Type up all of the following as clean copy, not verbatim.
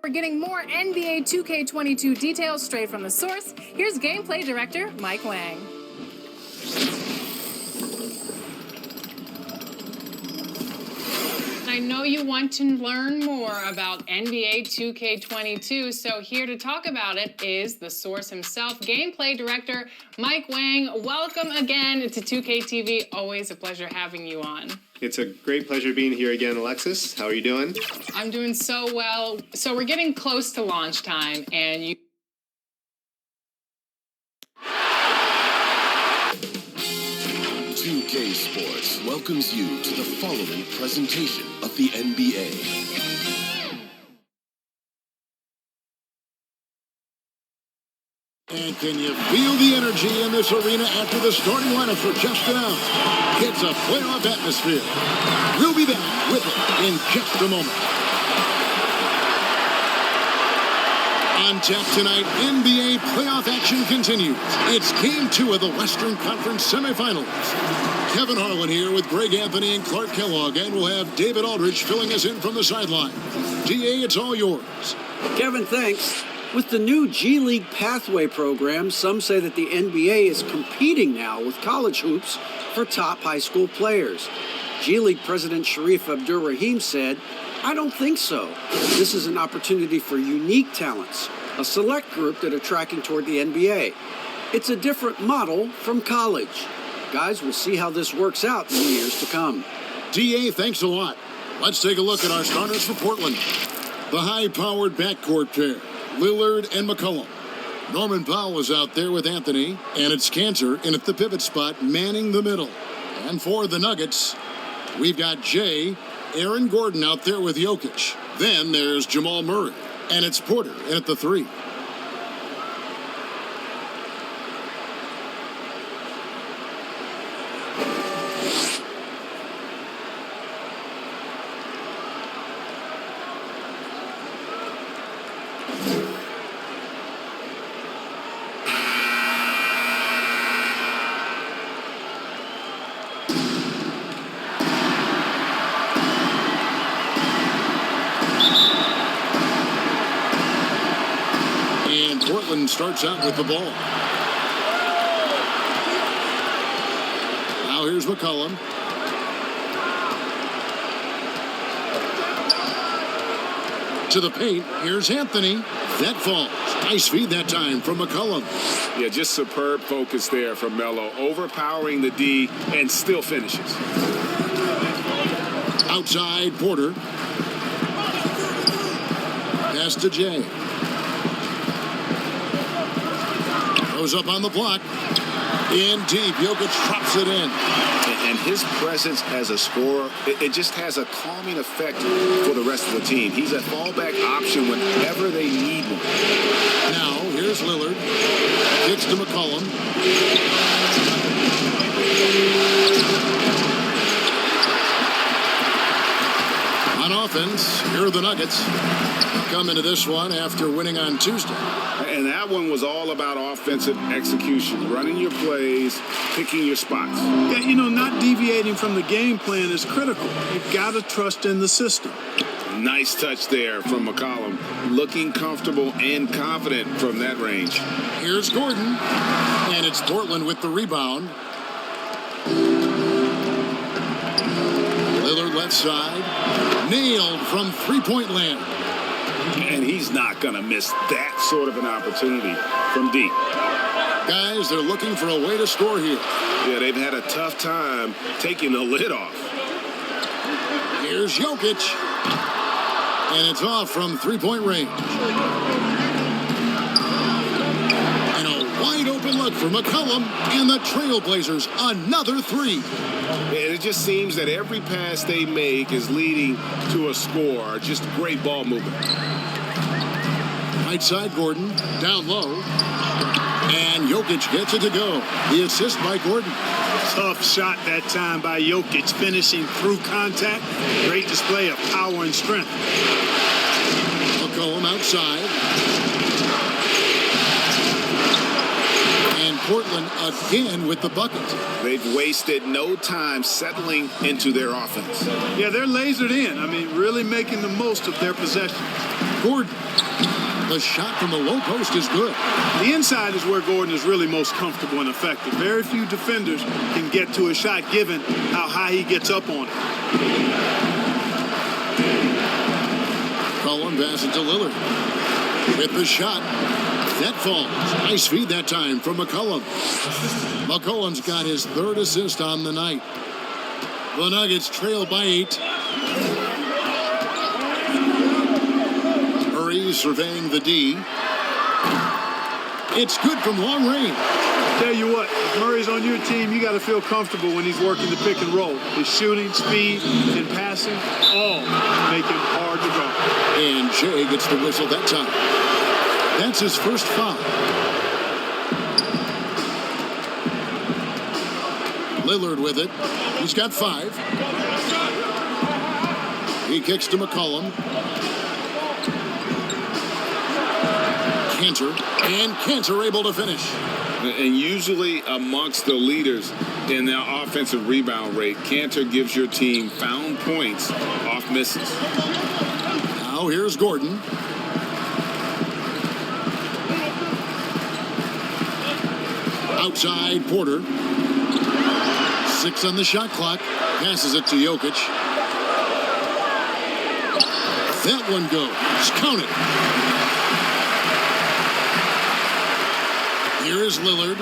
We're getting more NBA 2K22 details straight from the source. Here's gameplay director Mike Wang. I know you want to learn more about NBA 2K22, so here to talk about it is the source himself, gameplay director Mike Wang. Welcome again to 2K TV. Always a pleasure having you on. It's a great pleasure being here again, Alexis. How are you doing? I'm doing so well. So we're getting close to launch time, and you... K Sports welcomes you to the following presentation of the NBA. And can you feel the energy in this arena after the starting lineups were just announced? It's a playoff atmosphere. We'll be back with it in just a moment. On tap tonight, NBA playoff action continues. It's Game 2 of the Western Conference semifinals. Kevin Harlan here with Greg Anthony and Clark Kellogg, and we'll have David Aldridge filling us in from the sideline. DA, it's all yours. Kevin, thanks. With the new G League Pathway program, some say that the NBA is competing now with college hoops for top high school players. G League President Sharif Abdur-Rahim said, "I don't think so. This is an opportunity for unique talents, a select group that are tracking toward the NBA. It's a different model from college. Guys, we'll see how this works out in the years to come." DA, thanks a lot. Let's take a look at our starters for Portland. The high-powered backcourt pair, Lillard and McCollum. Norman Powell is out there with Anthony, and it's Cantor in at the pivot spot, manning the middle. And for the Nuggets, we've got Jay, Aaron Gordon out there with Jokic. Then there's Jamal Murray, and it's Porter in at the 3. Portland starts out with the ball. Now here's McCollum. To the paint, here's Anthony. That falls. Nice feed that time from McCollum. Yeah, just superb focus there from Melo, overpowering the D and still finishes. Outside, Porter. Pass to Jay. Goes up on the block. In deep, Jokic drops it in. And his presence as a scorer, it just has a calming effect for the rest of the team. He's a fallback option whenever they need one. Now, here's Lillard. Kicks to McCollum. On offense, here are the Nuggets. Come into this one after winning on Tuesday. And that one was all about offensive execution, running your plays, picking your spots. Yeah, not deviating from the game plan is critical. You've got to trust in the system. Nice touch there from McCollum. Looking comfortable and confident from that range. Here's Gordon. And it's Portland with the rebound. Lillard left side. Nailed from three-point land. And he's not going to miss that sort of an opportunity from deep. Guys, they're looking for a way to score here. Yeah, they've had a tough time taking the lid off. Here's Jokic. And it's off from three-point range. And a wide-open look for McCollum. And the Trailblazers, another 3. And it just seems that every pass they make is leading to a score. Just great ball movement. Right side, Gordon, down low. And Jokic gets it to go. The assist by Gordon. Tough shot that time by Jokic, finishing through contact. Great display of power and strength. McCollum outside. And Portland again with the bucket. They've wasted no time settling into their offense. Yeah, they're lasered in. Really making the most of their possessions. Gordon The shot from the low post is good. The inside is where Gordon is really most comfortable and effective. Very few defenders can get to a shot given how high he gets up on it. McCollum passes to Lillard. With the shot. That falls. Nice feed that time from McCollum. McCollum's got his third assist on the night. The Nuggets trail by 8. Murray surveying the D. It's good from long range. Tell you what, if Murray's on your team, you got to feel comfortable when he's working the pick and roll. His shooting, speed, and passing all make him hard to guard. And Jay gets the whistle that time. That's his first foul. Lillard with it. He's got 5. He kicks to McCollum. Cantor able to finish. And usually amongst the leaders in their offensive rebound rate, Cantor gives your team found points off misses. Now here's Gordon. Outside Porter. 6 on the shot clock. Passes it to Jokic. That one goes. Count it. Here is Lillard.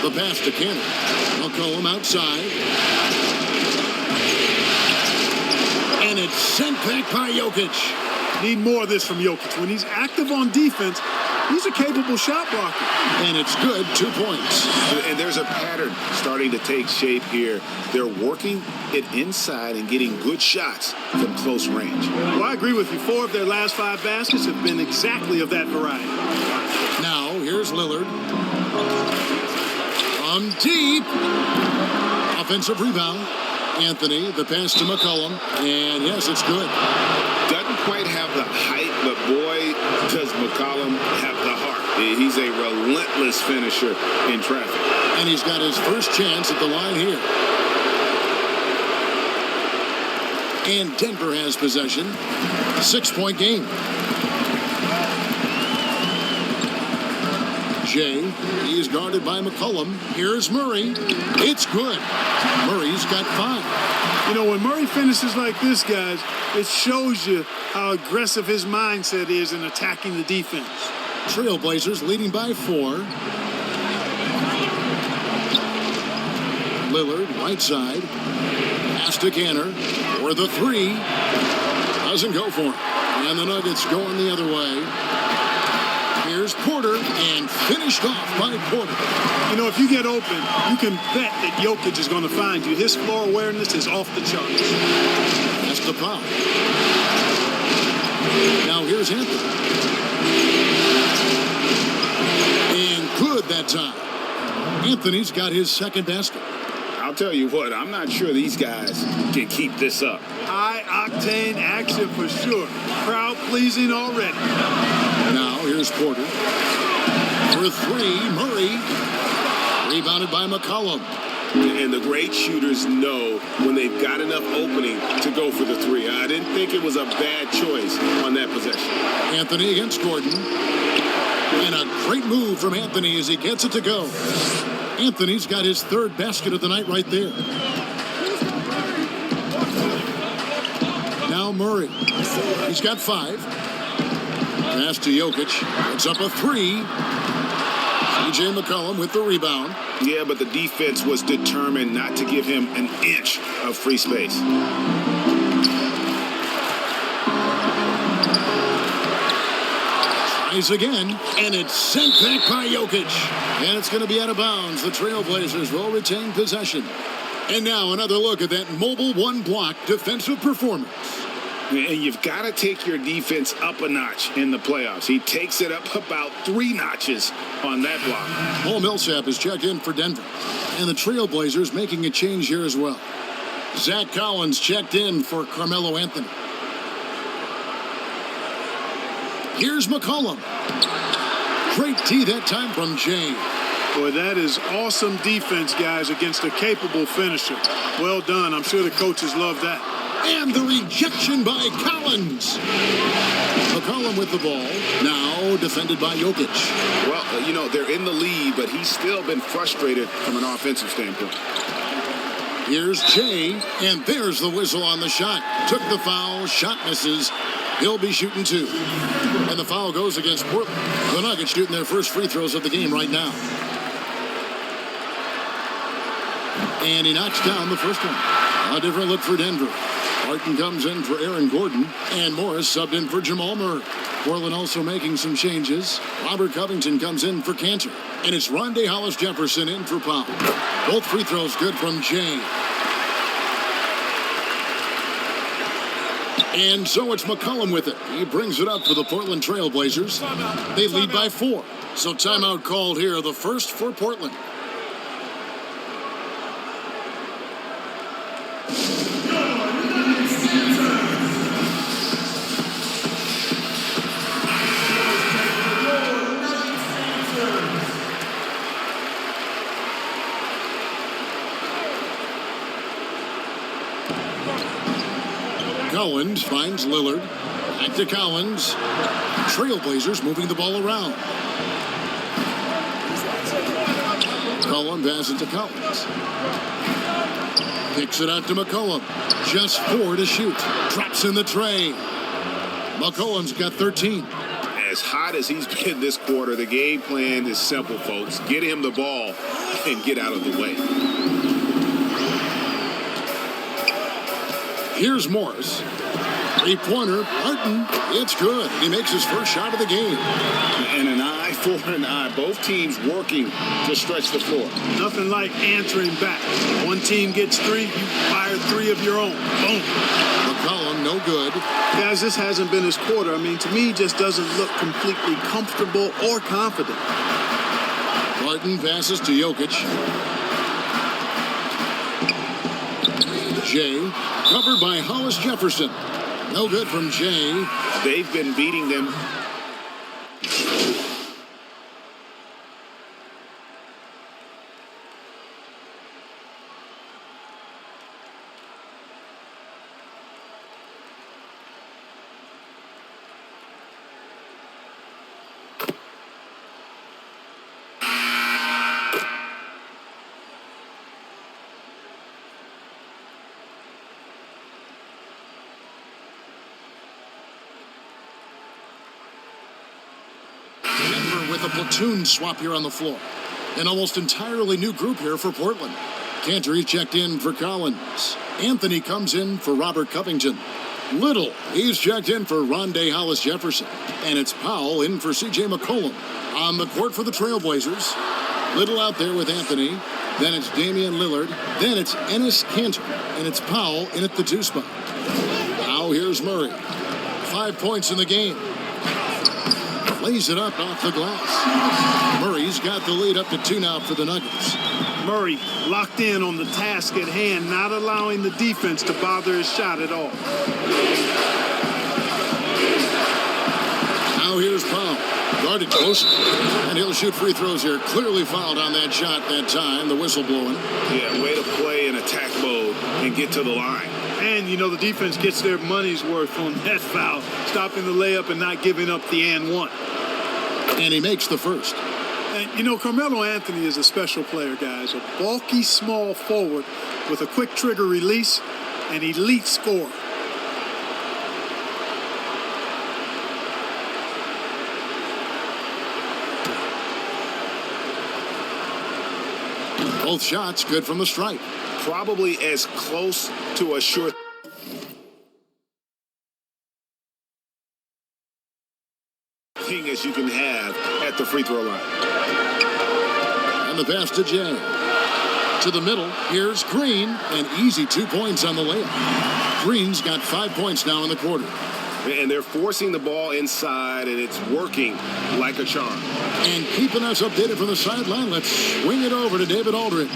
The pass to Cantor. McCollum outside. And it's sent back by Jokic. Need more of this from Jokic. When he's active on defense, he's a capable shot blocker. And it's good. 2 points. And there's a pattern starting to take shape here. They're working it inside and getting good shots from close range. Well, I agree with you. 4 of their last 5 baskets have been exactly of that variety. Now, here's Lillard. From deep. Offensive rebound. Anthony, the pass to McCollum. And yes, it's good. Doesn't quite have the height, but boy, does McCollum have the heart. He's a relentless finisher in traffic. And he's got his first chance at the line here. And Denver has possession. 6-point game. Jay, he's guarded by McCollum. Here's Murray. It's good. Murray's got 5. You know, when Murray finishes like this, guys, it shows you how aggressive his mindset is in attacking the defense. Trailblazers leading by 4. Lillard, right side. Pass to Cantor for the 3. Doesn't go for it. And the Nuggets going the other way. Here's Porter, and finished off by Porter. You know, if you get open, you can bet that Jokic is going to find you. His floor awareness is off the charts. That's the foul. Now here's Anthony. And good that time. Anthony's got his second basket. I'll tell you what, I'm not sure these guys can keep this up. High-octane action for sure. Crowd-pleasing already. Now here's Porter. For 3, Murray. Rebounded by McCollum. And the great shooters know when they've got enough opening to go for the 3. I didn't think it was a bad choice on that possession. Anthony against Gordon. And a great move from Anthony as he gets it to go. Anthony's got his third basket of the night right there. Now Murray. He's got 5. Pass to Jokic. It's up a 3. C.J. McCollum with the rebound. Yeah, but the defense was determined not to give him an inch of free space. Tries again, and it's sent back by Jokic. And it's going to be out of bounds. The Trailblazers will retain possession. And now another look at that mobile one-block defensive performance. And you've got to take your defense up a notch in the playoffs. He takes it up about 3 notches on that block. Paul Millsap is checked in for Denver. And the Trailblazers making a change here as well. Zach Collins checked in for Carmelo Anthony. Here's McCollum. Great tee that time from Jay. Boy, that is awesome defense, guys, against a capable finisher. Well done. I'm sure the coaches love that. And the rejection by Collins. McCollum with the ball. Now defended by Jokic. Well, you know, they're in the lead, but he's still been frustrated from an offensive standpoint. Here's Jay, and there's the whistle on the shot. Took the foul, shot misses. He'll be shooting 2. And the foul goes against Portland. The Nuggets shooting their first free throws of the game right now. And he knocks down the first one. A different look for Denver. Martin comes in for Aaron Gordon, and Morris subbed in for Jamal Murray. Portland also making some changes. Robert Covington comes in for Cantor, and it's Rondae Hollis-Jefferson in for Powell. Both free throws good from Jay. And so it's McCollum with it. He brings it up for the Portland Trail Blazers. They lead by 4. So timeout called here, the first for Portland. Collins finds Lillard. Back to Collins. Trailblazers moving the ball around. McCollum passes to Collins. Kicks it out to McCollum. Just 4 to shoot. Drops in the tray. McCollum's got 13. As hot as he's been this quarter, the game plan is simple, folks. Get him the ball and get out of the way. Here's Morris. 3-pointer. Martin. It's good. He makes his first shot of the game. And an eye for an eye. Both teams working to stretch the floor. Nothing like answering back. One team gets 3, you fire 3 of your own. Boom. McCollum, no good. Guys, this hasn't been his quarter. I mean, to me, he just doesn't look completely comfortable or confident. Martin passes to Jokic. Jay, covered by Hollis-Jefferson. No good from Jay. They've been beating them. With a platoon swap here on the floor. An almost entirely new group here for Portland. Cantor checked in for Collins. Anthony comes in for Robert Covington. Little, he's checked in for Rondae Hollis-Jefferson. And it's Powell in for C.J. McCollum. On the court for the Trailblazers. Little out there with Anthony. Then it's Damian Lillard. Then it's Enes Kanter. And it's Powell in at the 2 spot. Now here's Murray. 5 points in the game. Lays it up off the glass. Murray's got the lead up to 2 now for the Nuggets. Murray locked in on the task at hand, not allowing the defense to bother his shot at all. Now here's Powell. Guarded close. And he'll shoot free throws here. Clearly fouled on that shot that time. The whistle blowing. Yeah, way to play in attack mode and get to the line. And, you know, the defense gets their money's worth on that foul, stopping the layup and not giving up the and one. And he makes the first. And, you know, Carmelo Anthony is a special player, guys. A bulky, small forward with a quick trigger release, an elite scorer. Both shots good from the stripe. Probably as close to a sure thing as you can have at the free throw line. And the pass to Jay. To the middle, here's Green. An easy 2 points on the layup. Green's got 5 points now in the quarter. And they're forcing the ball inside, and it's working like a charm. And keeping us updated from the sideline, let's swing it over to David Aldridge.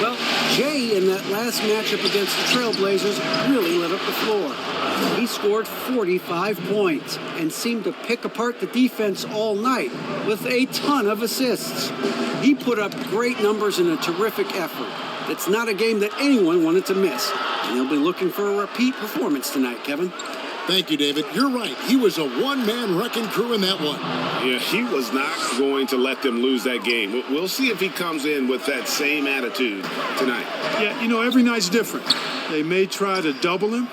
Well, Jay in that last matchup against the Trailblazers really lit up the floor. He scored 45 points and seemed to pick apart the defense all night with a ton of assists. He put up great numbers in a terrific effort. It's not a game that anyone wanted to miss, and they'll be looking for a repeat performance tonight, Kevin. Thank you, David. You're right. He was a one-man wrecking crew in that one. Yeah, he was not going to let them lose that game. We'll see if he comes in with that same attitude tonight. Yeah, you know, every night's different. They may try to double him,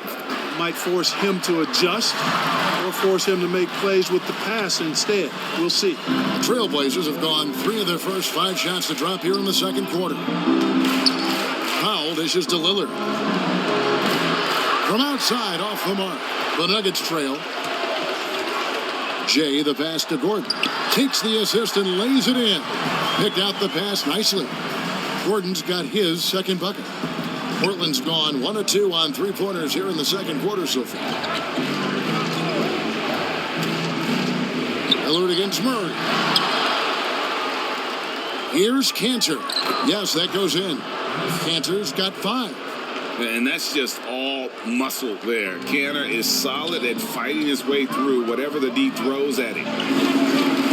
might force him to adjust, or force him to make plays with the pass instead. We'll see. The Trailblazers have gone 3 of their first 5 shots to drop here in the second quarter. Powell dishes to Lillard. From outside, off the mark. The Nuggets trail. Jay, the pass to Gordon. Takes the assist and lays it in. Picked out the pass nicely. Gordon's got his second bucket. Portland's gone 1 of 2 on 3-pointers here in the second quarter so far. Lillard against Murray. Here's Cantor. Yes, that goes in. Cantor's got 5. And that's just all muscle there. Cantor is solid at fighting his way through whatever the D throws at him.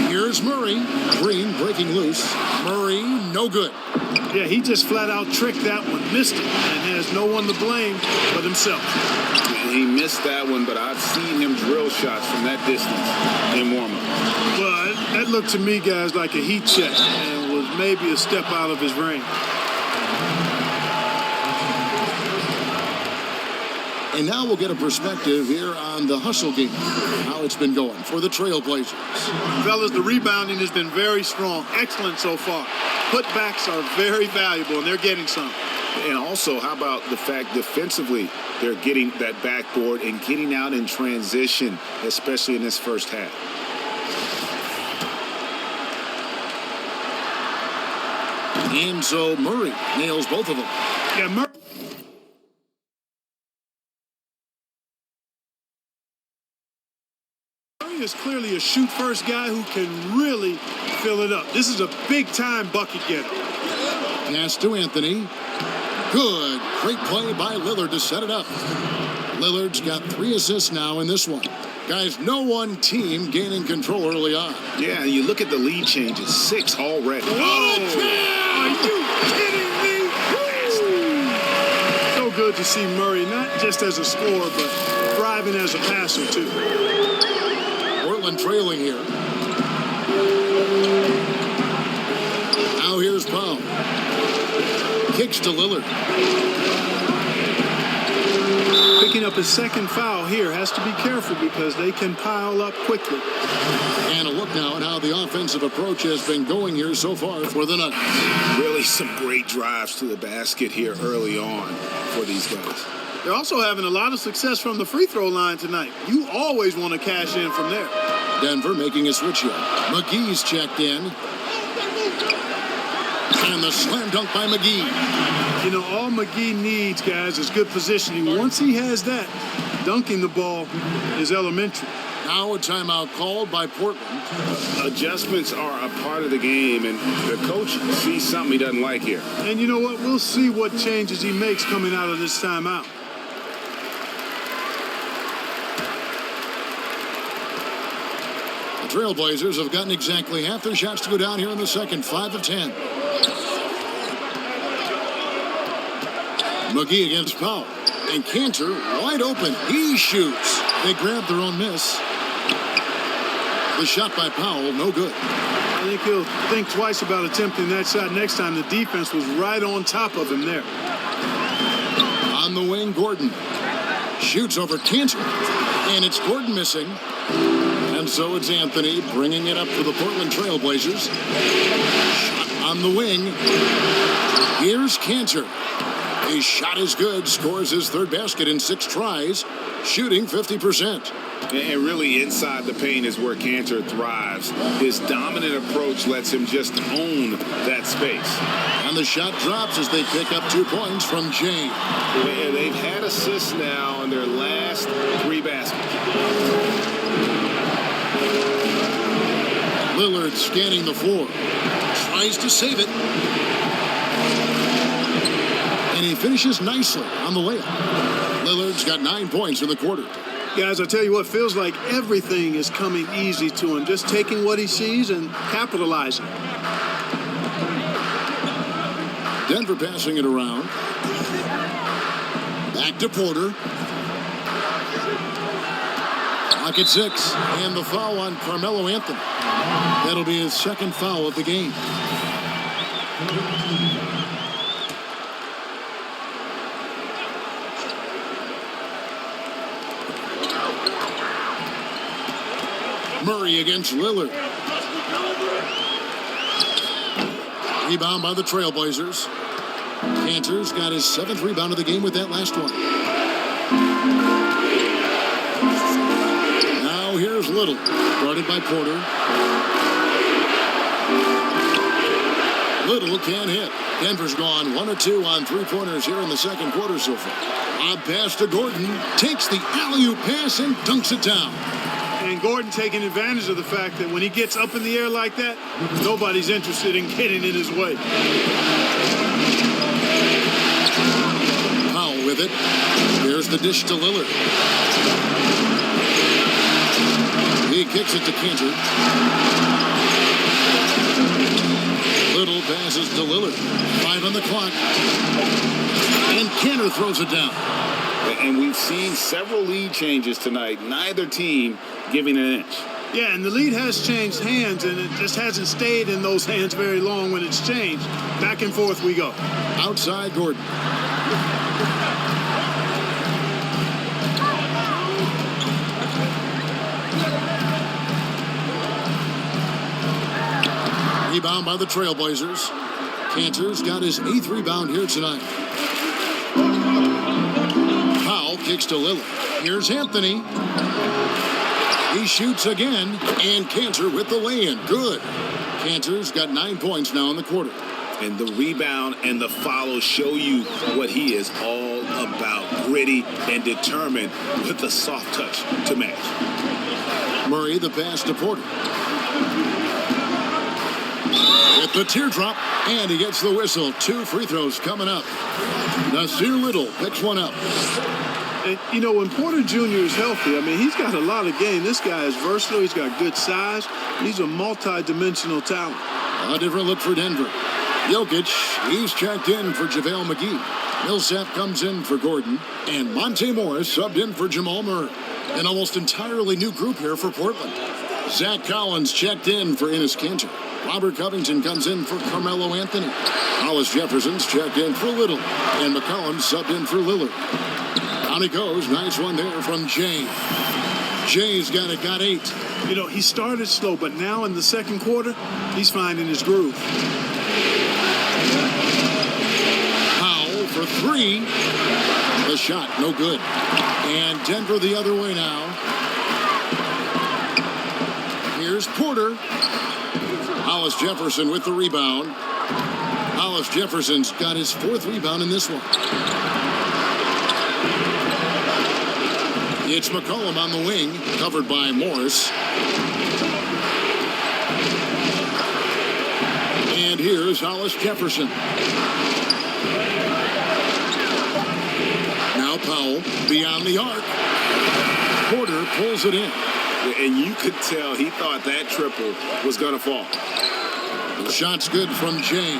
Here's Murray. Green breaking loose. Murray, no good. Yeah, he just flat out tricked that one, missed it, and has no one to blame but himself. He missed that one, but I've seen him drill shots from that distance in warm-up. Well, that looked to me, guys, like a heat check and was maybe a step out of his range. And now we'll get a perspective here on the hustle game, how it's been going for the Trailblazers. Fellas, the rebounding has been very strong, excellent so far. Putbacks are very valuable, and they're getting some. And also, how about the fact defensively, they're getting that backboard and getting out in transition, especially in this first half. And so Murray nails both of them. Yeah, Murray is clearly a shoot-first guy who can really fill it up. This is a big-time bucket getter. Pass to Anthony. Good. Great play by Lillard to set it up. Lillard's got 3 assists now in this one. Guys, no one team gaining control early on. Yeah, you look at the lead changes, 6 already. Are you kidding me? So good to see Murray, not just as a scorer, but thriving as a passer, too. Portland trailing here. Now here's Powell. Kicks to Lillard. Picking up his second foul here, has to be careful because they can pile up quickly. And a look now at how the offensive approach has been going here so far for the Nuggets. Really some great drives to the basket here early on for these guys. They're also having a lot of success from the free throw line tonight. You always want to cash in from there. Denver making a switch here. McGee's checked in. And the slam dunk by McGee. You know, all McGee needs, guys, is good positioning. Once he has that, dunking the ball is elementary. Now a timeout called by Portland. Adjustments are a part of the game, and the coach sees something he doesn't like here. And you know what? We'll see what changes he makes coming out of this timeout. The Trailblazers have gotten exactly half their shots to go down here in the second, 5 of 10. McGee against Powell. And Cantor wide open. He shoots. They grab their own miss. The shot by Powell, no good. I think he'll think twice about attempting that shot next time. The defense was right on top of him there. On the wing, Gordon. Shoots over Cantor. And it's Gordon missing. And so it's Anthony bringing it up for the Portland Trailblazers. Shot on the wing. Here's Cantor. His shot is good. Scores his 3rd basket in 6 tries. Shooting 50%. And really inside the paint is where Cantor thrives. His dominant approach lets him just own that space. And the shot drops as they pick up 2 points from Jay. And they've had assists now in their last 3 baskets. Lillard scanning the floor. Tries to save it. And he finishes nicely on the layup. Lillard's got 9 points in the quarter. Guys, I tell you what, feels like everything is coming easy to him. Just taking what he sees and capitalizing. Denver passing it around. Back to Porter. Clock at 6. And the foul on Carmelo Anthony. That'll be his second foul of the game. Murray against Lillard. Rebound by the Trailblazers. Cantor's got his 7th rebound of the game with that last one. Now here's Little, guarded by Porter. Little can't hit. Denver's gone 1 of 2 on 3-pointers here in the second quarter so far. Lob pass to Gordon. Takes the alley-oop pass and dunks it down. And Gordon taking advantage of the fact that when he gets up in the air like that, nobody's interested in getting in his way. Powell with it. There's the dish to Lillard. He kicks it to Cantor. Little passes to Lillard. 5 on the clock. And Cantor throws it down. And we've seen several lead changes tonight. Neither team giving an inch. Yeah, and the lead has changed hands, and it just hasn't stayed in those hands very long when it's changed. Back and forth we go. Outside Gordon. Rebound by the Trailblazers. Cantor's got his 8th rebound here tonight. Powell kicks to Lillard. Here's Anthony. He shoots again, and Cantor with the lay-in. Good. Cantor's got 9 points now in the quarter. And the rebound and the follow show you what he is all about. Gritty and determined with the soft touch to match. Murray the pass to Porter. With the teardrop, and he gets the whistle. 2 free throws coming up. Nasir Little picks one up. And, you know, when Porter Jr. is healthy, I mean, he's got a lot of game. This guy is versatile. He's got good size. He's a multi-dimensional talent. A different look for Denver. Jokic, he's checked in for JaVale McGee. Millsap comes in for Gordon. And Monte Morris subbed in for Jamal Murray. An almost entirely new group here for Portland. Zach Collins checked in for Enes Kanter. Robert Covington comes in for Carmelo Anthony. Hollis Jefferson's checked in for Little. And McCollum subbed in for Lillard. On he goes. Nice one there from Jay. Jay's got 8. You know, he started slow, but now in the second quarter, he's finding his groove. Powell for 3. The shot, no good. And Denver the other way now. Here's Porter. Hollis Jefferson with the rebound. Hollis Jefferson's got his 4th rebound in this one. It's McCollum on the wing, covered by Morris. And here's Hollis Jefferson. Now Powell beyond the arc. Porter pulls it in. And you could tell he thought that triple was going to fall. The shot's good from Jay.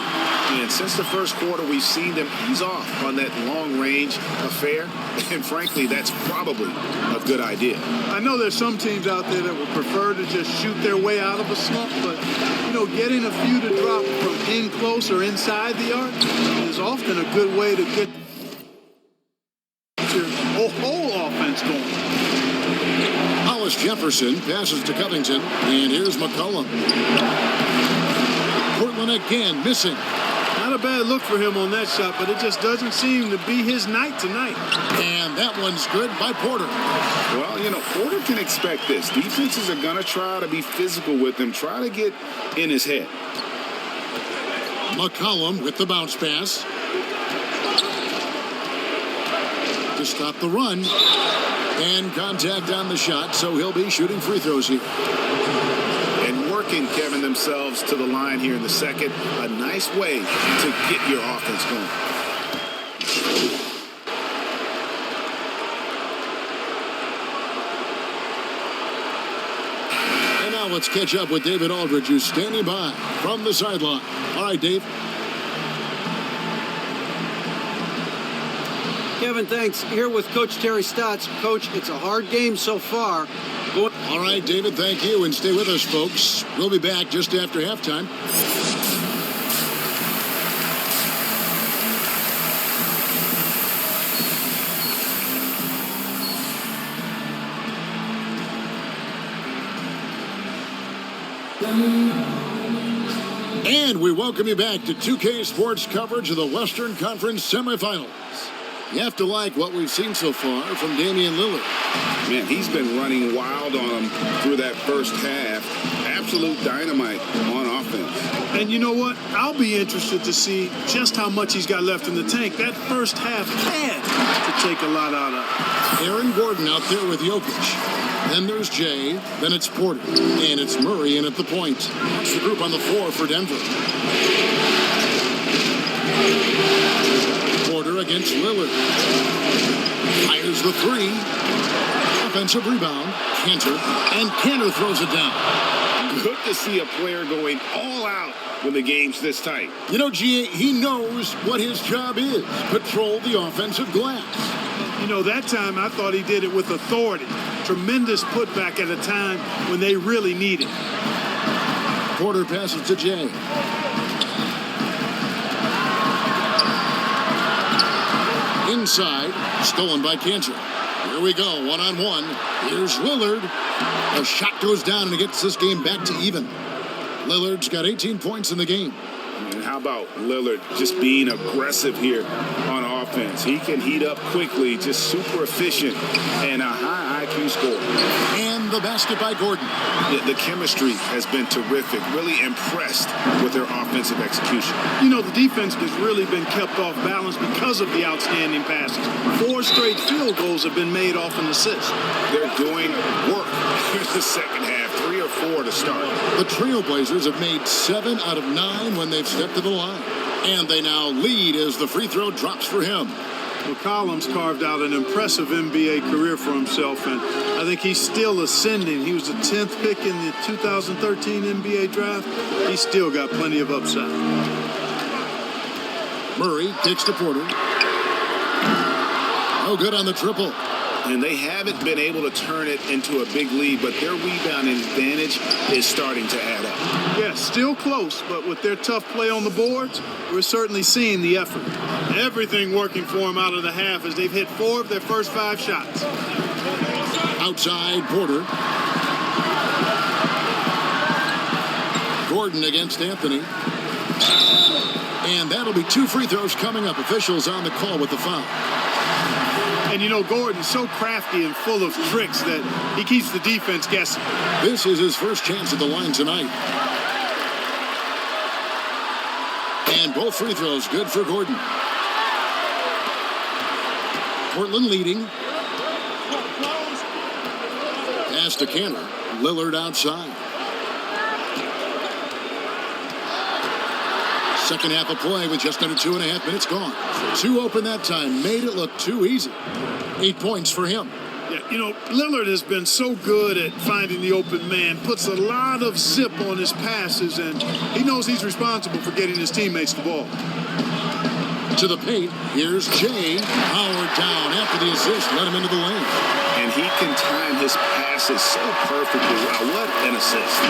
And since the first quarter, we've seen them ease off on that long-range affair. And frankly, that's probably a good idea. I know there's some teams out there that would prefer to just shoot their way out of a slump, but, you know, getting a few to drop from in close or inside the arc is often a good way to get your whole offense going. Hollis Jefferson passes to Covington, and here's McCollum. Portland again missing. Not a bad look for him on that shot, but it just doesn't seem to be his night tonight. And that one's good by Porter. Well, you know, Porter can expect this. Defenses are going to try to be physical with him, try to get in his head. McCollum with the bounce pass. To stop the run. And contact on the shot, so he'll be shooting free throws here. And working, Kevin, themselves to the line here in the second. A nice way to get your offense going. And now let's catch up with David Aldridge, who's standing by from the sideline. All right, Dave. Kevin, thanks. Here with Coach Terry Stotts. Coach, it's a hard game so far. All right, David, thank you. And stay with us, folks. We'll be back just after halftime. And we welcome you back to 2K Sports coverage of the Western Conference semifinals. You have to like what we've seen so far from Damian Lillard. Man, he's been running wild on him through that first half. Absolute dynamite on offense. And you know what? I'll be interested to see just how much he's got left in the tank. That first half had to take a lot out of. Aaron Gordon out there with Jokic. Then there's Jay, then it's Porter, and it's Murray in at the point. That's the group on the floor for Denver. Porter against Lillard. Fires the three. Offensive rebound. Kanter, and Kanter throws it down. Good to see a player going all out when the game's this tight. You know, G.A., he knows what his job is. Patrol the offensive glass. You know, that time I thought he did it with authority. Tremendous putback at a time when they really need it. Porter passes to Jay. Inside, stolen by Kanter. Here we go, one-on-one. Here's Lillard. The shot goes down and it gets this game back to even. Lillard's got 18 points in the game. And how about Lillard just being aggressive here on offense? He can heat up quickly, just super efficient, and a high IQ score. And the basket by Gordon. The chemistry has been terrific. Really impressed with their offensive execution. You know, the defense has really been kept off balance because of the outstanding passes. 4 straight field goals have been made off an assist. They're doing work. Here's the second half, 3 or 4 to start. The Trailblazers have made 7 out of 9 when they've stepped to the line. And they now lead as the free throw drops for him. McCollum's carved out an impressive NBA career for himself, and I think he's still ascending. He was the 10th pick in the 2013 NBA draft. He's still got plenty of upside. Murray takes to Porter. No good on the triple. And they haven't been able to turn it into a big lead, but their rebounding advantage is starting to add up. Yeah, still close, but with their tough play on the boards, we're certainly seeing the effort. Everything working for them out of the half as they've hit 4 of their first 5 shots. Outside, Porter. Gordon against Anthony. And that'll be 2 free throws coming up. Officials on the call with the foul. And you know, Gordon's so crafty and full of tricks that he keeps the defense guessing. This is his first chance at the line tonight. And both free throws good for Gordon. Portland leading. Pass to Kanter. Lillard outside. Second half of play with just under 2.5 minutes gone. 2 open that time. Made it look too easy. 8 points for him. Yeah, you know, Lillard has been so good at finding the open man. Puts a lot of zip on his passes, and he knows he's responsible for getting his teammates the ball. To the paint. Here's Jay. Howard down after the assist. Let him into the lane. And he can time his passes so perfectly. Wow, what an assist.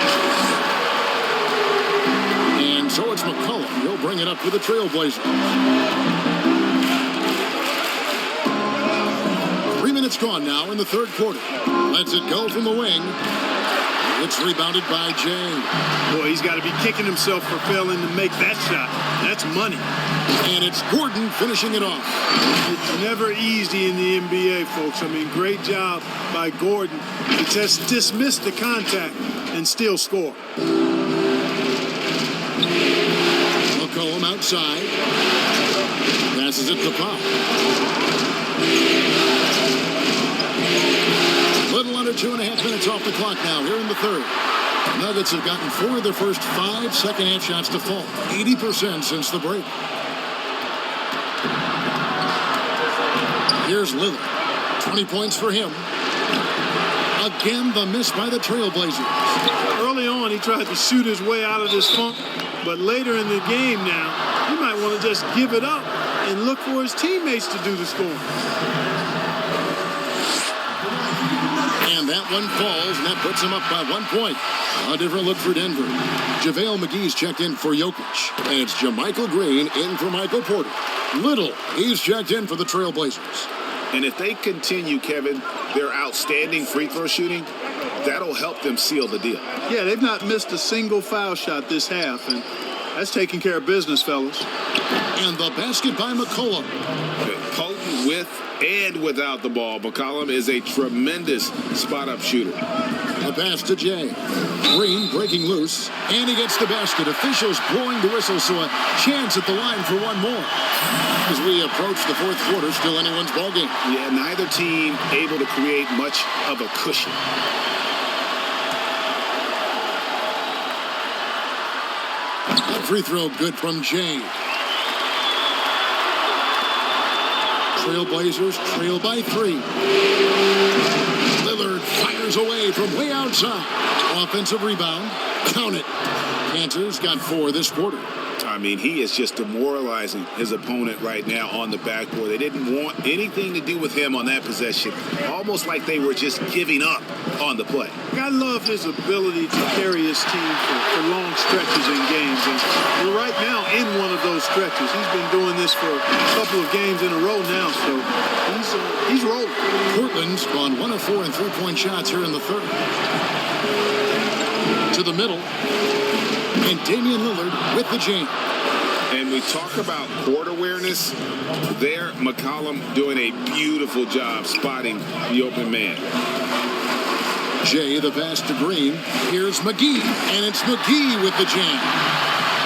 And so it's McCollum. He'll bring it up for the Trailblazers. 3 minutes gone now in the third quarter. Lets it go from the wing. It's rebounded by Jay. Boy, he's got to be kicking himself for failing to make that shot. That's money. And it's Gordon finishing it off. It's never easy in the NBA, folks. I mean, great job by Gordon to just dismiss the contact and still score. McCollum outside. Passes it to Pop. Little under 2.5 minutes off the clock now here in the third. Nuggets have gotten 4 of their first 5 second-half shots to fall. 80% since the break. Here's Lillard. 20 points for him. Again, the miss by the Trailblazers. Early on, he tried to shoot his way out of this funk, but later in the game now, you might want to just give it up and look for his teammates to do the scoring. And that one falls, and that puts him up by 1 point. A different look for Denver. JaVale McGee's checked in for Jokic. And it's JaMychal Green in for Michael Porter. Little, he's checked in for the Trailblazers. And if they continue, Kevin, their outstanding free throw shooting, that'll help them seal the deal. Yeah, they've not missed a single foul shot this half, and that's taking care of business, fellas. And the basket by McCollum. Potent with and without the ball, McCollum is a tremendous spot-up shooter. A pass to Jay. Green breaking loose, and he gets the basket. Officials blowing the whistle, so a chance at the line for one more. As we approach the fourth quarter, still anyone's ballgame. Yeah, neither team able to create much of a cushion. A free throw good from Jay. Trailblazers trail by 3. Lillard fires away from way outside. Offensive rebound. Count it. Panthers got 4 this quarter. I mean, he is just demoralizing his opponent right now on the backboard. They didn't want anything to do with him on that possession. Almost like they were just giving up on the play. I love his ability to carry his team for long stretches in games. And we're right now in one of those stretches. He's been doing this for a couple of games in a row now, so he's rolling. Portland's gone 1 of 4 in three-point shots here in the third. To the middle. And Damian Lillard with the jam. And we talk about court awareness. There, McCollum doing a beautiful job spotting the open man. Jay, the pass to Green. Here's McGee, and it's McGee with the jam.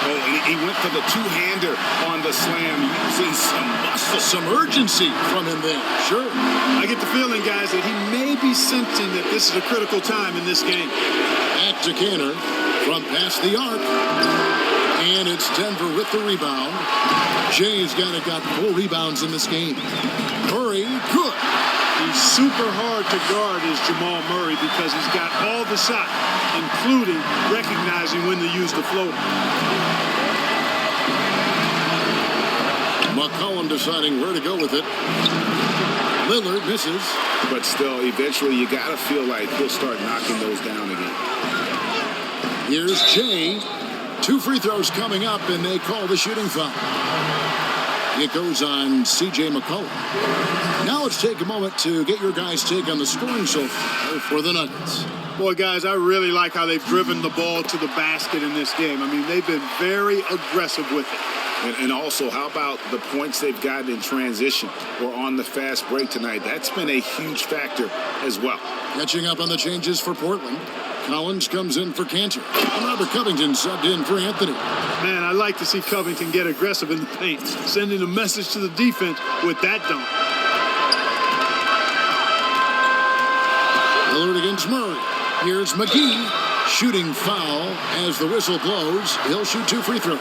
Oh, and he went for the two-hander on the slam. You see some muscle. Some urgency from him there. Sure. I get the feeling, guys, that he may be sensing that this is a critical time in this game. Back to Canner from past the arc. And it's Denver with the rebound. Jay's got 4 rebounds in this game. Murray, good. He's super hard to guard is Jamal Murray because he's got all the shot, including recognizing when to use the floater. McCollum deciding where to go with it. Lillard misses. But still, eventually you got to feel like he'll start knocking those down again. Here's Jay. 2 free throws coming up, and they call the shooting foul. It goes on C.J. McCollum. Now let's take a moment to get your guys' take on the scoring so far for the Nuggets. Boy, guys, I really like how they've driven the ball to the basket in this game. I mean, they've been very aggressive with it. And also, how about the points they've gotten in transition or on the fast break tonight? That's been a huge factor as well. Catching up on the changes for Portland. Collins comes in for Cantor. And Robert Covington subbed in for Anthony. Man, I like to see Covington get aggressive in the paint, sending a message to the defense with that dunk. Lillard against Murray. Here's McGee. Shooting foul as the whistle blows. He'll shoot 2 free throws.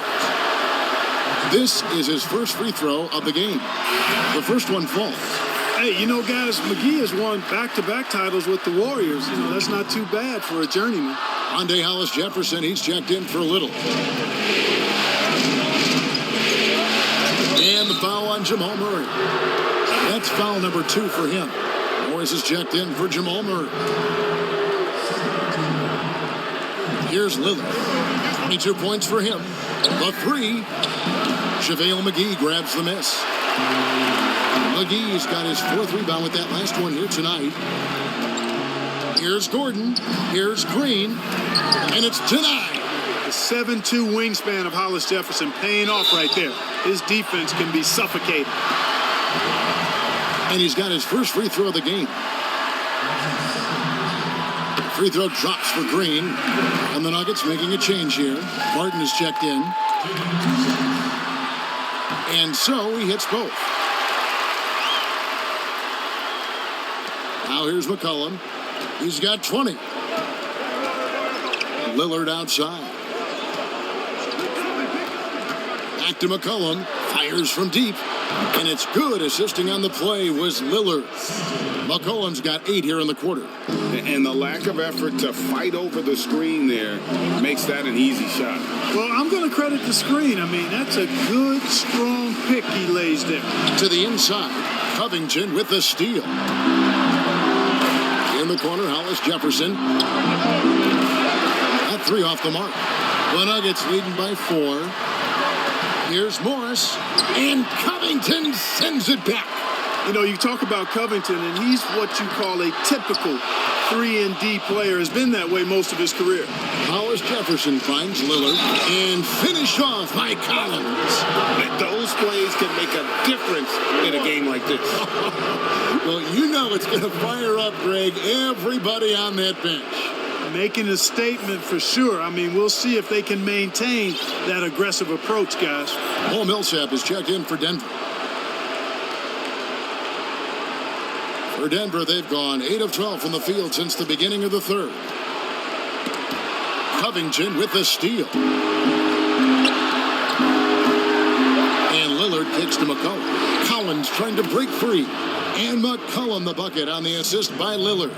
This is his first free throw of the game. The first one falls. Hey, you know, guys, McGee has won back-to-back titles with the Warriors. You know, that's not too bad for a journeyman. Andre Hollis Jefferson, he's checked in for Little. And the foul on Jamal Murray. That's foul number 2 for him. Morris is checked in for Jamal Murray. Here's Lillard. 22 points for him. The 3. JaVale McGee grabs the miss. McGee's got his 4th rebound with that last one here tonight. Here's Gordon. Here's Green. And it's denied. The 7'2" wingspan of Hollis Jefferson paying off right there. His defense can be suffocating. And he's got his first free throw of the game. Free throw drops for Green. And the Nuggets making a change here. Martin is checked in. And so he hits both. Now here's McCollum. He's got 20. Lillard outside. Back to McCollum. Fires from deep. And it's good. Assisting on the play was Lillard. McCollum's got 8 here in the quarter. And the lack of effort to fight over the screen there makes that an easy shot. Well, I'm going to credit the screen. I mean, that's a good, strong pick he lays there. To the inside, Covington with the steal. In the corner, Hollis Jefferson. That 3 off the mark. The Nuggets leading by 4. Here's Morris, and Covington sends it back. You know, you talk about Covington, and he's what you call a typical 3-and-D player. Has been that way most of his career. Hollis Jefferson finds Lillard, and finished off by Collins. Those plays can make a difference in a game like this. Well, you know it's going to fire up, Greg, everybody on that bench. Making a statement for sure. I mean, we'll see if they can maintain that aggressive approach, guys. Paul Millsap is checked in for Denver. For Denver, they've gone 8 of 12 from the field since the beginning of the third. Covington with the steal. And Lillard kicks to McCollum. Collins trying to break free. And McCollum the bucket on the assist by Lillard.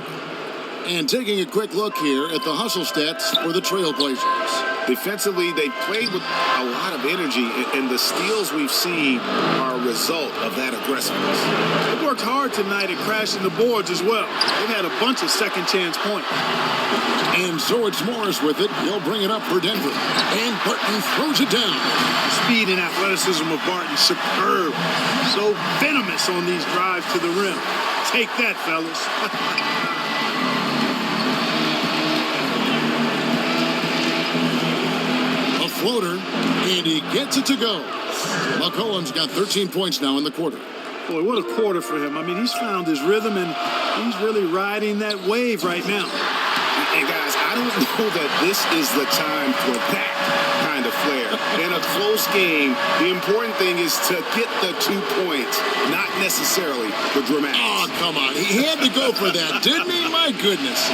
And taking a quick look here at the hustle stats for the Trailblazers. Defensively, they played with a lot of energy, and the steals we've seen are a result of that aggressiveness. They worked hard tonight at crashing the boards as well. They've had a bunch of second-chance points. And so it's Morris with it. He'll bring it up for Denver. And Barton throws it down. The speed and athleticism of Barton, superb. So venomous on these drives to the rim. Take that, fellas. Floater, and he gets it to go. McCollum's got 13 points now in the quarter. Boy, what a quarter for him. I mean, he's found his rhythm, and he's really riding that wave right now. And guys, I don't know that this is the time for that kind of flair. In a close game, the important thing is to get the 2 points, not necessarily the dramatics. Oh, come on. He had to go for that, didn't he? My goodness.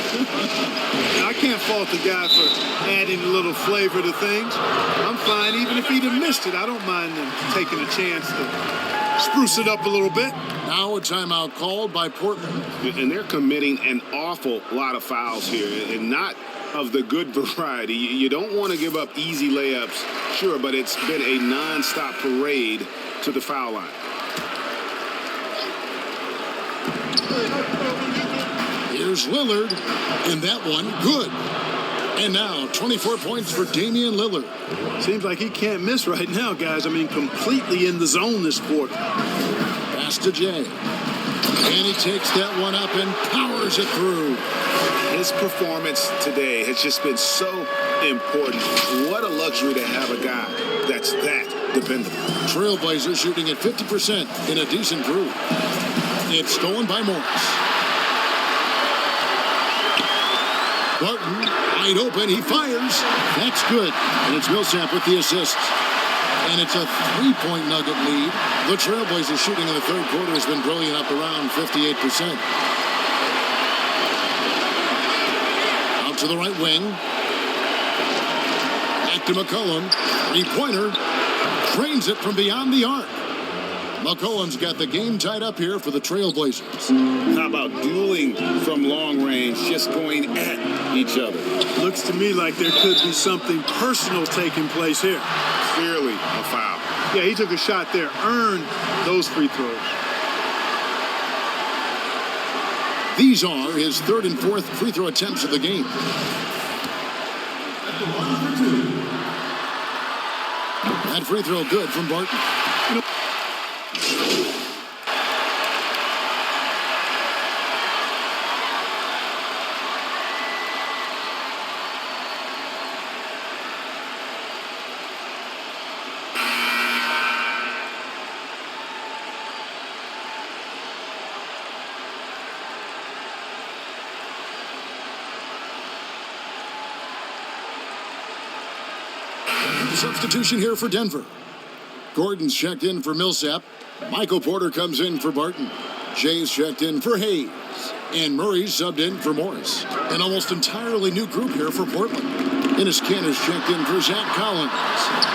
I can't fault the guy for adding a little flavor to things. I'm fine. Even if he'd have missed it, I don't mind him taking a chance to spruce it up a little bit. Now a timeout called by Portland. And they're committing an awful lot of fouls here, and not of the good variety. You don't want to give up easy layups, sure, but it's been a non-stop parade to the foul line. Here's Lillard, and that one good. And now 24 points for Damian Lillard. Seems like he can't miss right now, guys. I mean, completely in the zone this quarter. Pass to Jay. And he takes that one up and powers it through. His performance today has just been so important. What a luxury to have a guy that's that dependable. Trailblazers shooting at 50% in a decent groove. It's stolen by Morris. Barton, wide open, he fires. That's good. And it's Millsap with the assist. And it's a 3-point Nugget lead. The Trailblazers shooting in the third quarter has been brilliant, up around 58%. Out to the right wing. Back to McCollum. 3-pointer. Drains it from beyond the arc. McCollum's got the game tied up here for the Trailblazers. How about dueling from long range, just going at each other? Looks to me like there could be something personal taking place here. Clearly a foul. Yeah, he took a shot there, earned those free throws. These are his third and fourth free throw attempts of the game. That free throw good from Barton. Substitution here for Denver. Gordon's checked in for Millsap. Michael Porter comes in for Barton. Jay's checked in for Hayes. And Murray's subbed in for Morris. An almost entirely new group here for Portland. Ennis Cantor's checked in for Zach Collins.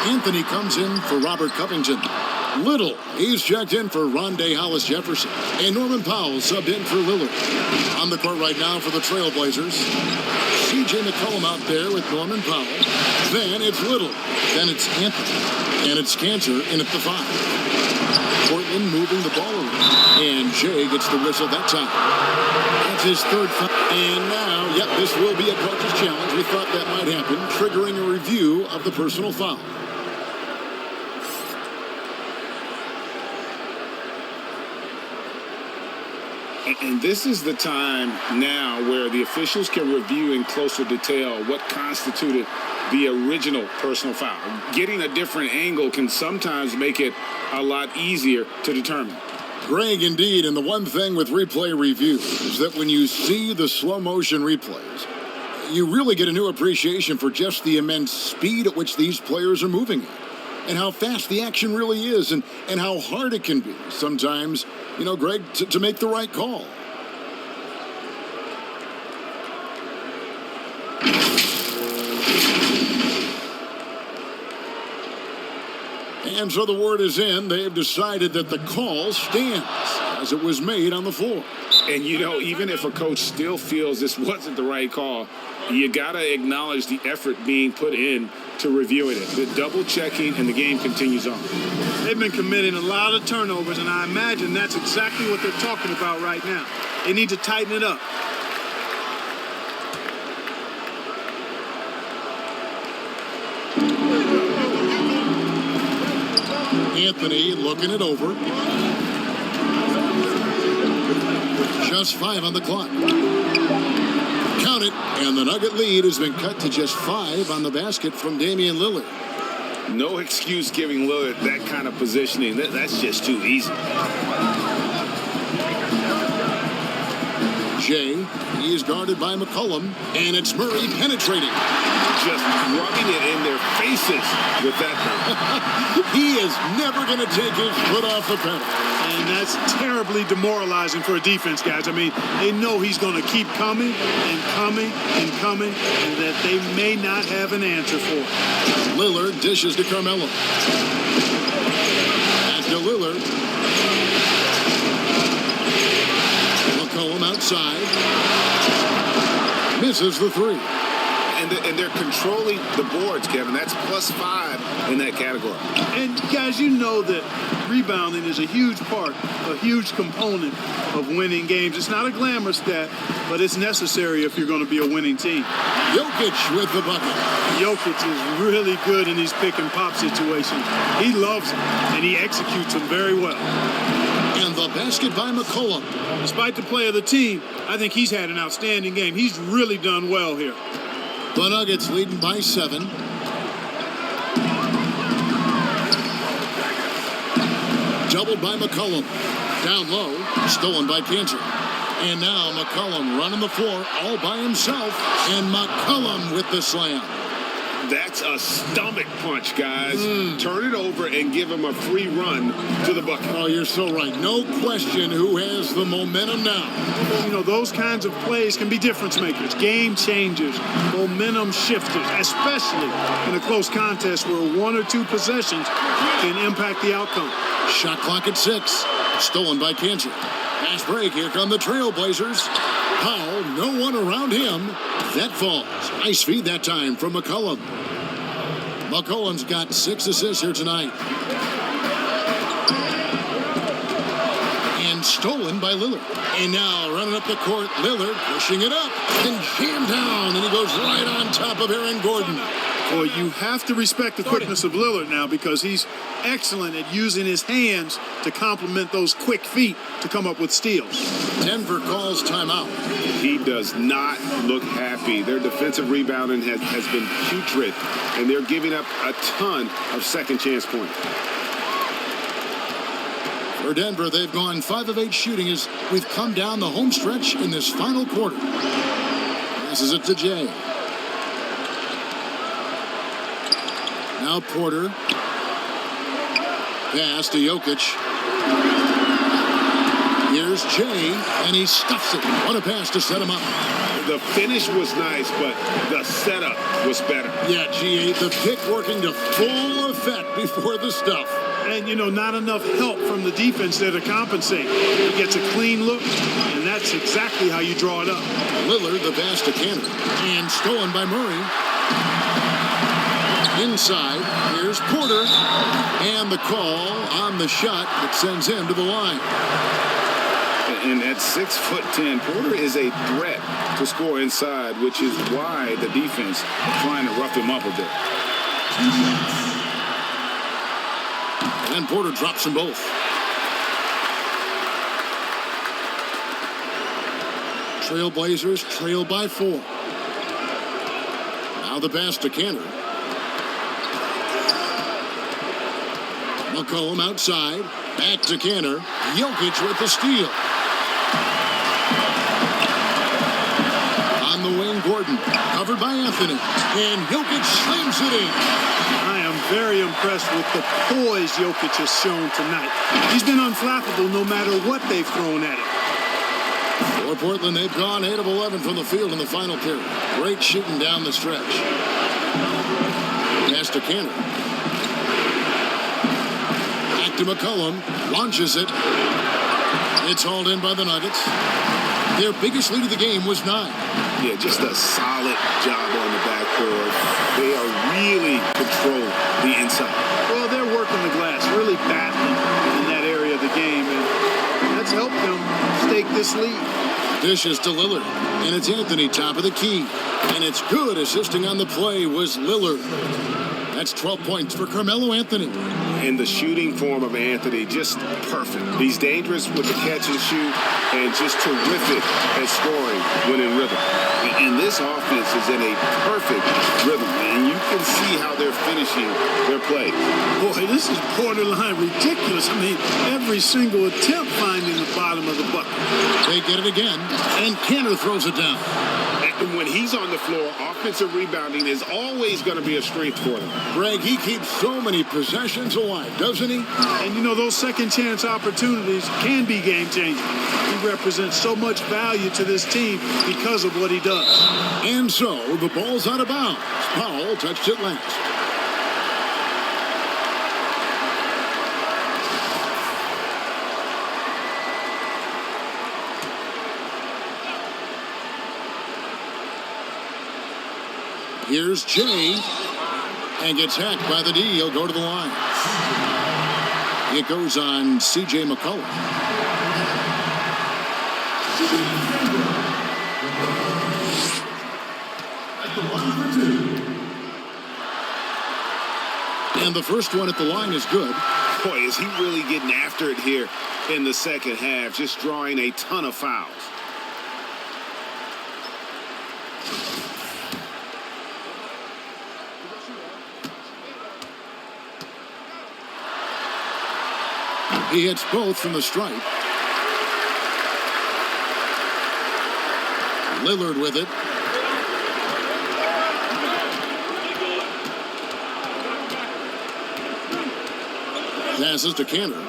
Anthony comes in for Robert Covington. Little, he's checked in for Rondé Hollis Jefferson. And Norman Powell subbed in for Lillard. On the court right now for the Trailblazers. C.J. McCollum out there with Norman Powell. Then it's Little. Then it's Anthony. And it's Cancer in at the 5. Portland moving the ball around. And Jay gets the whistle that time. That's his third foul. And now, yep, this will be a coach's challenge. We thought that might happen, triggering a review of the personal foul. And this is the time now where the officials can review in closer detail what constituted the original personal foul. Getting a different angle can sometimes make it a lot easier to determine. Greg, indeed, and the one thing with replay review is that when you see the slow motion replays, you really get a new appreciation for just the immense speed at which these players are moving at. And how fast the action really is, and how hard it can be sometimes, Greg, to make the right call. And so the word is in. They've decided that the call stands as it was made on the floor. And, even if a coach still feels this wasn't the right call, you got to acknowledge the effort being put in to reviewing it. The double checking, and the game continues on. They've been committing a lot of turnovers, and I imagine that's exactly what they're talking about right now. They need to tighten it up. Anthony looking it over. Just 5 on the clock. Count it, and the Nugget lead has been cut to just 5 on the basket from Damian Lillard. No excuse giving Lillard that kind of positioning. That's just too easy. Jay, he is guarded by McCollum, and it's Murray penetrating. Just rubbing it in their faces with that. He is never going to take his foot off the pedal. And that's terribly demoralizing for a defense, guys. I mean, they know he's going to keep coming and coming and coming, and that they may not have an answer for it. Lillard dishes to Carmelo. Pass to Lillard. McCollum outside. Misses the 3. And they're controlling the boards, Kevin. That's +5 in that category. And, guys, you know that rebounding is a huge part, a huge component of winning games. It's not a glamour stat, but it's necessary if you're going to be a winning team. Jokic with the bucket. Jokic is really good in these pick-and-pop situations. He loves them, and he executes them very well. And the basket by McCollum. Despite the play of the team, I think he's had an outstanding game. He's really done well here. The Nuggets leading by 7. Doubled by McCollum. Down low, stolen by Cantor. And now McCollum running the floor all by himself. And McCollum with the slam. That's a stomach punch, guys. Turn it over and give him a free run to the bucket. Oh, you're so right. No question who has the momentum now. Those kinds of plays can be difference makers, game changers, momentum shifters, especially in a close contest where 1 or 2 possessions can impact the outcome. Shot clock at 6. Stolen by Cantor. Fast break. Here come the Trailblazers. Powell, no one around him. That falls. Nice feed that time from McCollum. McCollum's got 6 assists here tonight. And stolen by Lillard. And now running up the court, Lillard pushing it up and jammed down. And he goes right on top of Aaron Gordon. Well, you have to respect the quickness of Lillard now because he's excellent at using his hands to complement those quick feet to come up with steals. Denver calls timeout. He does not look happy. Their defensive rebounding has been putrid, and they're giving up a ton of second chance points. For Denver, they've gone 5 of 8 shooting as we've come down the home stretch in this final quarter. Passes it to Jay. Now Porter. Pass to Jokic. Here's Jay, and he stuffs it. What a pass to set him up. The finish was nice, but the setup was better. Yeah, G8, the pick working to full effect before the stuff. And, not enough help from the defense there to compensate. He gets a clean look, and that's exactly how you draw it up. Lillard, the pass to Kanter, and stolen by Murray. Inside, here's Porter, and the call on the shot that sends him to the line. And at 6'10", Porter is a threat to score inside, which is why the defense is trying to rough him up a bit. And Porter drops them both. Trailblazers trail by 4. Now the pass to Kanter. McCollum outside. Back to Kanter. Jokic with the steal. On the wing, Gordon. Covered by Anthony. And Jokic slams it in. I am very impressed with the poise Jokic has shown tonight. He's been unflappable no matter what they've thrown at him. For Portland, they've gone 8 of 11 from the field in the final period. Great shooting down the stretch. Pass to Kanter. Back to McCollum. Launches it. It's hauled in by the Nuggets. Their biggest lead of the game was 9. Yeah, just a solid job on the backboard. They are really controlling the inside. Well, they're working the glass, really battling in that area of the game, and that's helped them stake this lead. Dishes to Lillard, and it's Anthony top of the key. And it's good. Assisting on the play was Lillard. That's 12 points for Carmelo Anthony. And the shooting form of Anthony, just perfect. He's dangerous with the catch and shoot, and just terrific at scoring when in rhythm. And this offense is in a perfect rhythm, and you can see how they're finishing their play. Boy, this is borderline ridiculous. I mean, every single attempt finding the bottom of the bucket. They get it again, and Kanter throws it down. And when he's on the floor, offensive rebounding is always going to be a strength for them. Greg, he keeps so many possessions alive, doesn't he? And those second chance opportunities can be game changing. He represents so much value to this team because of what he does. And so the ball's out of bounds. Powell touched it last. Here's Jay, and gets hacked by the D. He'll go to the line. It goes on C.J. McCollum. And the first one at the line is good. Boy, is he really getting after it here in the second half, just drawing a ton of fouls. He hits both from the stripe. Lillard with it. Passes to Kanter.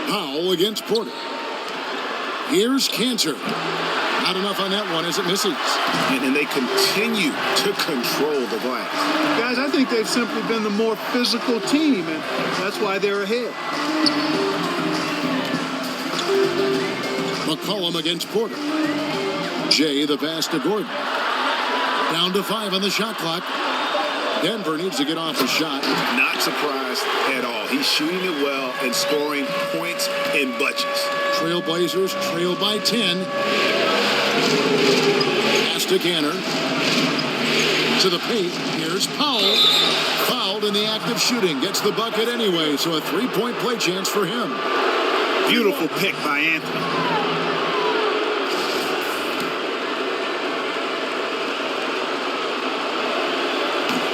Powell against Porter. Here's Kanter. Not enough on that one as it misses. And they continue to control the glass. Guys, I think they've simply been the more physical team, and that's why they're ahead. McCollum against Porter. Jay the pass to Gordon. Down to 5 on the shot clock. Denver needs to get off a shot. Not surprised at all. He's shooting it well and scoring points in bunches. Trailblazers trail by 10. Pass to Kanter. To the paint. Here's Powell. Fouled in the act of shooting. Gets the bucket anyway, so a 3-point play chance for him. Beautiful pick by Anthony.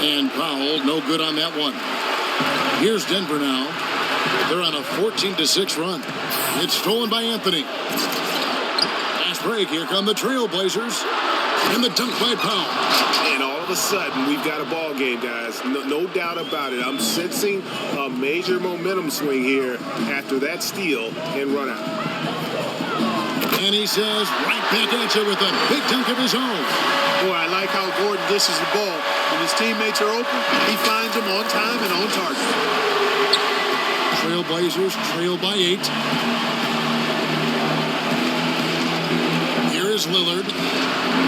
And Powell, no good on that one. Here's Denver now. They're on a 14-6 run. It's stolen by Anthony. Fast break. Here come the Trailblazers. And the dunk by Powell. And all of a sudden, we've got a ball game, guys. No doubt about it. I'm sensing a major momentum swing here after that steal and run out. And he says right back at you with a big dunk of his own. Boy, I like how Gordon dishes the ball. When his teammates are open, he finds them on time and on target. Trailblazers trail by 8. Here is Lillard.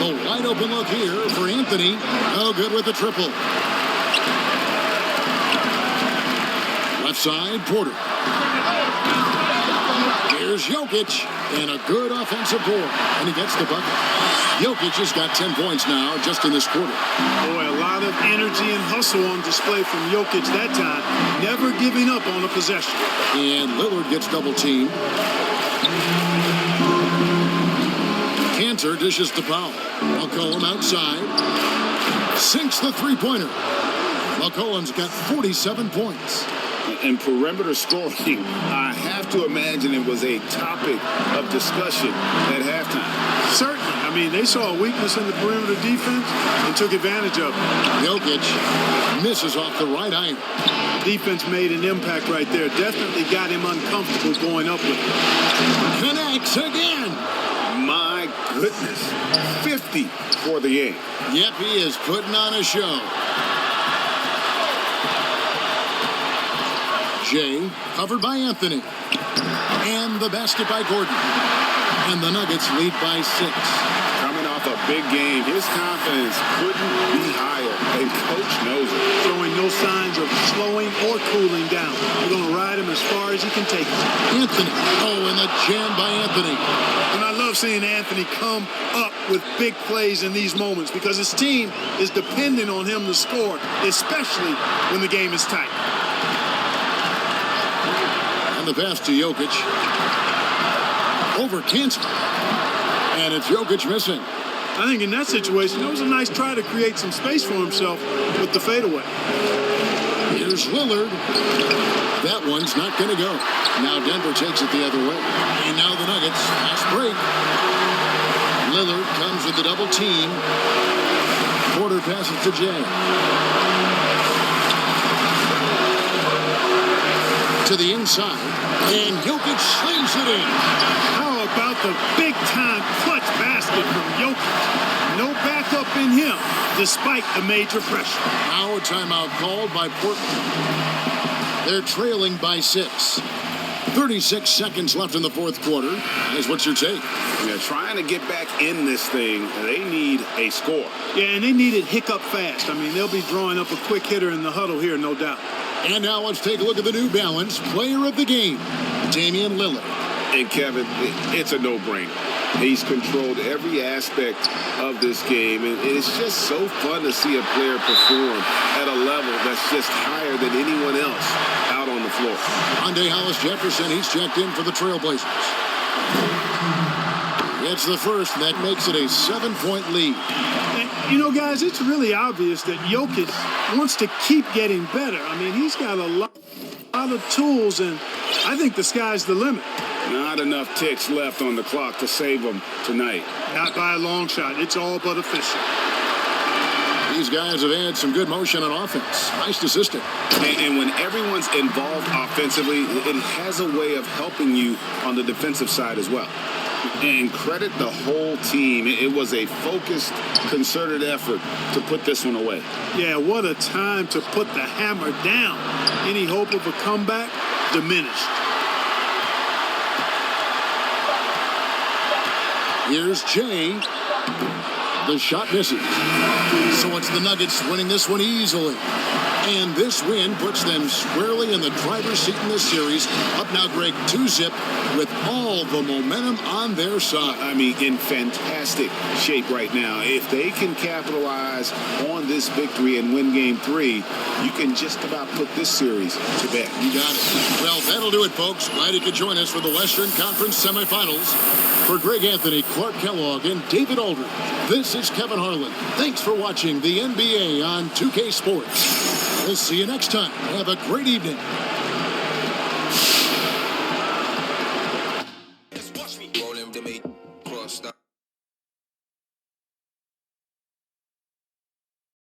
The wide open look here for Anthony. No good with the triple. Left side, Porter. Here's Jokic, and a good offensive board, and he gets the bucket. Jokic has got 10 points now just in this quarter. Boy, a lot of energy and hustle on display from Jokic that time, never giving up on a possession. And Lillard gets double teamed. Cantor dishes to Powell. McCollum outside. Sinks the three-pointer. McCollum's got 47 points. And perimeter scoring, I have to imagine it was a topic of discussion at halftime. Certainly. I mean, they saw a weakness in the perimeter defense and took advantage of it. Jokic misses off the right iron. Defense made an impact right there. Definitely got him uncomfortable going up with it. Connects again. My goodness. 50 for the game. Yep, he is putting on a show. Jay covered by Anthony. And the basket by Gordon. And the Nuggets lead by 6. Coming off a big game, his confidence couldn't be higher, and Coach knows it. Showing no signs of slowing or cooling down. They're going to ride him as far as he can take it. Anthony. Oh, and the jam by Anthony. And I love seeing Anthony come up with big plays in these moments because his team is dependent on him to score, especially when the game is tight. And the pass to Jokic. Over Cantor. And it's Jokic missing. I think in that situation, it was a nice try to create some space for himself with the fadeaway. Here's Lillard. That one's not going to go. Now Denver takes it the other way. And now the Nuggets. Fast break. Lillard comes with the double team. Porter passes to Jay. To the inside. And Jokic slams it in. How about the big-time clutch basket from Jokic? No backup in him, despite the major pressure. Now a timeout called by Portland. They're trailing by 6. 36 seconds left in the fourth quarter. Guys, what's your take? They're trying to get back in this thing. They need a score. Yeah, and they need it hiccup fast. I mean, they'll be drawing up a quick hitter in the huddle here, no doubt. And now let's take a look at the New Balance player of the game, Damian Lillard. And Kevin, it's a no-brainer. He's controlled every aspect of this game, and it's just so fun to see a player perform at a level that's just higher than anyone else out on the floor. Andre Hollis Jefferson, he's checked in for the Trailblazers. It's the first, and that makes it a 7-point lead. And, you know, guys, it's really obvious that Jokic wants to keep getting better. I mean, he's got a lot of tools, and I think the sky's the limit. Not enough ticks left on the clock to save him tonight. Not by a long shot. It's all but official. These guys have had some good motion on offense. Nice assisting. And when everyone's involved offensively, it has a way of helping you on the defensive side as well. And credit the whole team. It was a focused, concerted effort to put this one away. Yeah, what a time to put the hammer down. Any hope of a comeback diminished. Here's Jay. The shot misses. So it's the Nuggets winning this one easily. And this win puts them squarely in the driver's seat in this series. Up now, Greg, 2-zip with all the momentum on their side. I mean, in fantastic shape right now. If they can capitalize on this victory and win Game 3, you can just about put this series to bed. You got it. Well, that'll do it, folks. Glad you could join us for the Western Conference semifinals. For Greg Anthony, Clark Kellogg, and David Aldridge, this is Kevin Harlan. Thanks for watching the NBA on 2K Sports. We'll see you next time. Have a great evening. Just watch me. Roll him to me. Cross stop.